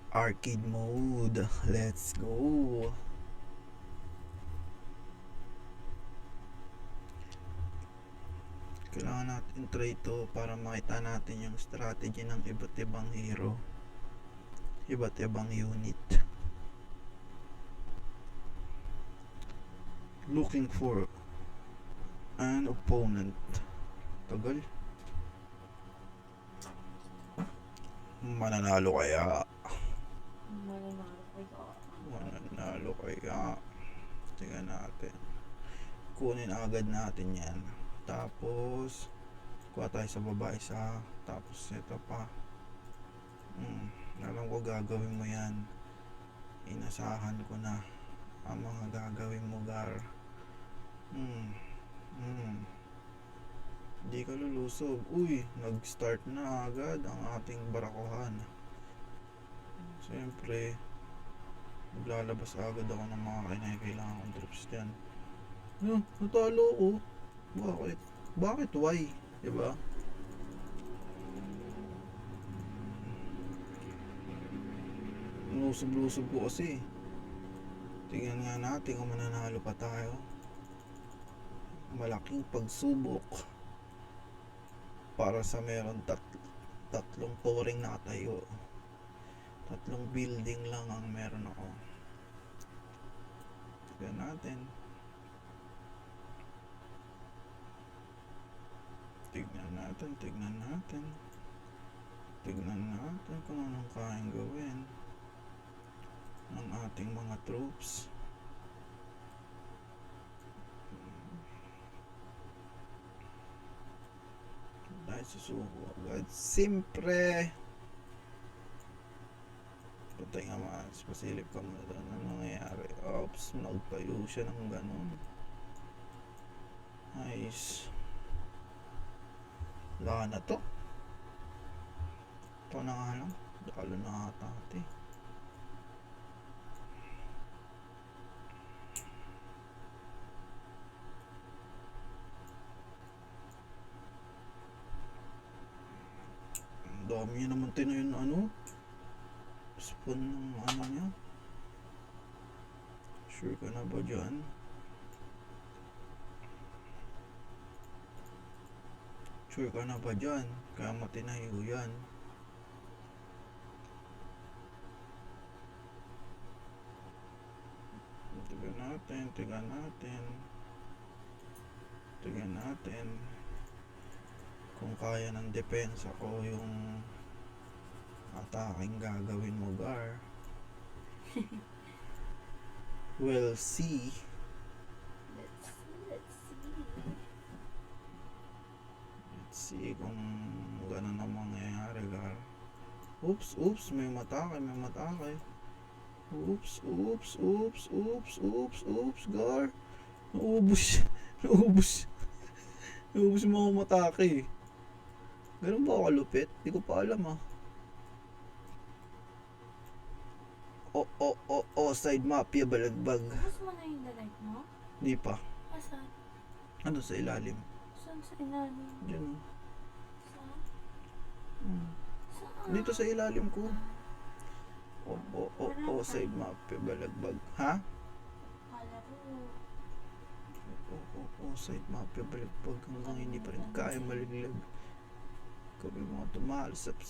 Arcade mode. Let's go. Kailangan natin try ito para makita natin yung strategy ng iba't ibang hero, iba't ibang unit. Looking for an opponent. Tagal. Mananalo kaya? Mananalo kaya? Tingnan natin. Kunin agad natin yan. Tapos kuha tayo sa baba isa. Tapos ito pa. Alam ko gagawin mo yan. Inasahan ko na ang mga gagawin mo, Gar. Hindi ka lulusog. Uy, nag-start na agad ang ating barakuhan. Siyempre, maglalabas agad ako ng mga kailangan kong troops dyan. Natalo ko. Bakit? Bakit? Why? Diba? Lusog-lusog ko kasi. Tingnan nga natin kung mananalo pa tayo. Malaking pagsubok para sa meron tatlong pouring nakatayo. Tatlong building lang ang meron ako. Tignan natin. Tignan natin kung anong kayang gawin ng ating mga troops. Dahil susuko agad. Siyempre. Patay nga mas. Pasilip ka muna doon. Ano nangyayari? Oops. Nagtayo siya ng ganun. Nice. Wala na to. Ito na nga lang. Dalo na ata ate. Ang dami niya naman tinayo yung ano. Spawn ng ano niya. Sure ka na ba dyan? Sure ka na ba dyan? Kaya matinayo yan. Tignan natin kung kaya ng depensa ko yung ataking gagawin mo, Gar. We'll see. Let's see kung gano'n ang mangyayari, Gar. Oops, may matake. Oops, Gar. Naubos mo ako matake. Ganun ba ako kalupit? Di ko pa alam side mafia balagbag. Tapos mo na yung light mo? Di pa. Asan? Ano sa ilalim? Saan sa ilalim? Diyan. Saan? Dito sa ilalim ko. Side mafia balagbag. Ha? Kala ko. Side mafia balagbag. Hanggang hindi pa rin kaya maliglag. Kami mga tumal, sap.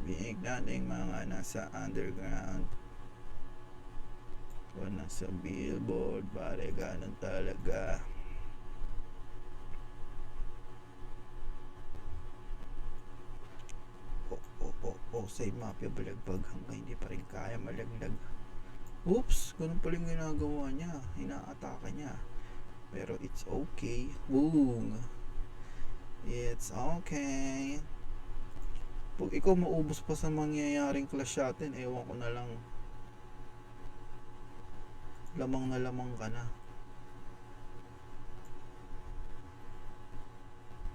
Biig natin mga nasa underground. O nasa billboard, pare ganun talaga. Side mafia balagbag hanggang hindi pa rin kaya malaglag. Oops, ganun pala yung ginagawa niya. Inaatake niya. Pero it's okay. Boom. It's okay. Pag ikaw maubos pa sa mangyayaring clash natin, ewan ko na lang. Lamang na lamang ka na.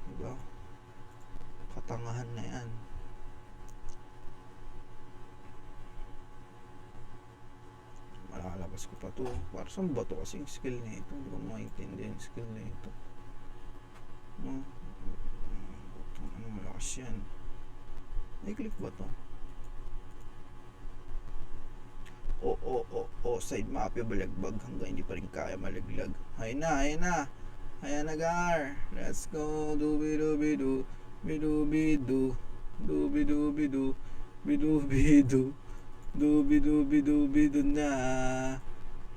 Diba? Katangahan na yan. Malalabas ko pa to. Para saan ba to kasing skill na ito? Hindi ko maintindihan yung skill na ito. Malakas yan. May click ba to? Side mafia balagbag hanggang hindi pa rin kaya malaglag. Hay na. Ayan na gar. Let's go. Dubi-dubi-du. Bidu-bidu. Dubi-dubi-du. Bidu-bidu. Dubi-dubi-dubi-du na.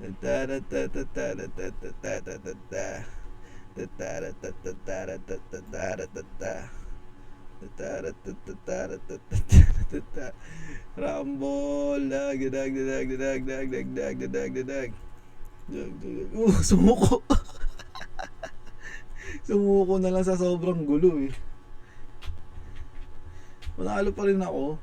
Ta-ta-ta-ta-ta-ta-ta-ta-ta-ta-ta. Ta-ta-ta-ta-ta-ta-ta-ta-ta-ta. Ta-ta-ta-ta-ta-ta-ta-ta. Rumble. Dag. Sumuko. Sumuko na lang sa sobrang gulo eh. Manalo pa rin ako.